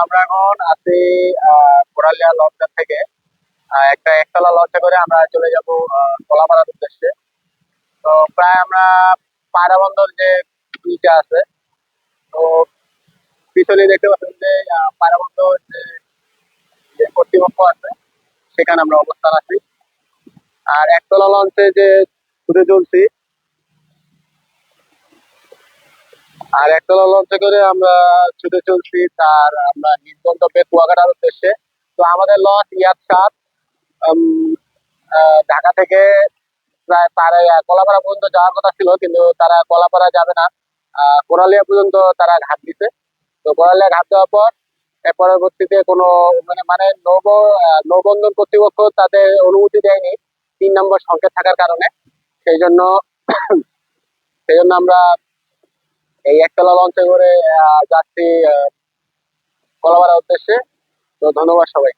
আমরা এখন আছি কোরালিয়া লঞ্চ থেকে একটা একতলা লঞ্চে করে আমরা চলে যাব কলাপাড়ার উদ্দেশ্যে। তো প্রায় আমরা পায়রা বন্দর যে বিচটা আছে, তো পিছনে দেখতে পাচ্ছেন যে পায়রা বন্দর যে যে কর্তৃপক্ষ আছে সেখানে আমরা অবস্থান আছি। আর একতলা লঞ্চে যে ছুটে চলছি, আর একতলা লঞ্চে করে আমরা ছুটে চলছি তার আমরা নিজ গন্তব্যে কুয়াকাটার উদ্দেশ্যে। তো আমাদের লঞ্চ ইয়াদ সাত ঢাকা থেকে প্রায় তারা কলাপাড়া পর্যন্ত যাওয়ার কথা ছিল, কিন্তু তারা কলাপাড়া যাবে না, কোরালিয়া পর্যন্ত তারা ঘাট দিছে। তো কোরালিয়া ঘাট দেওয়ার পর এর পরবর্তীতে কোনো মানে মানে নৌবন্দর কর্তৃপক্ষ তাদের অনুমতি দেয়নি 3 নম্বর সংকেত থাকার কারণে। সেই জন্য সেই জন্য আমরা এই একতলা লঞ্চে করে যাচ্ছি কলাপাড়ার উদ্দেশ্যে। তো ধন্যবাদ সবাই।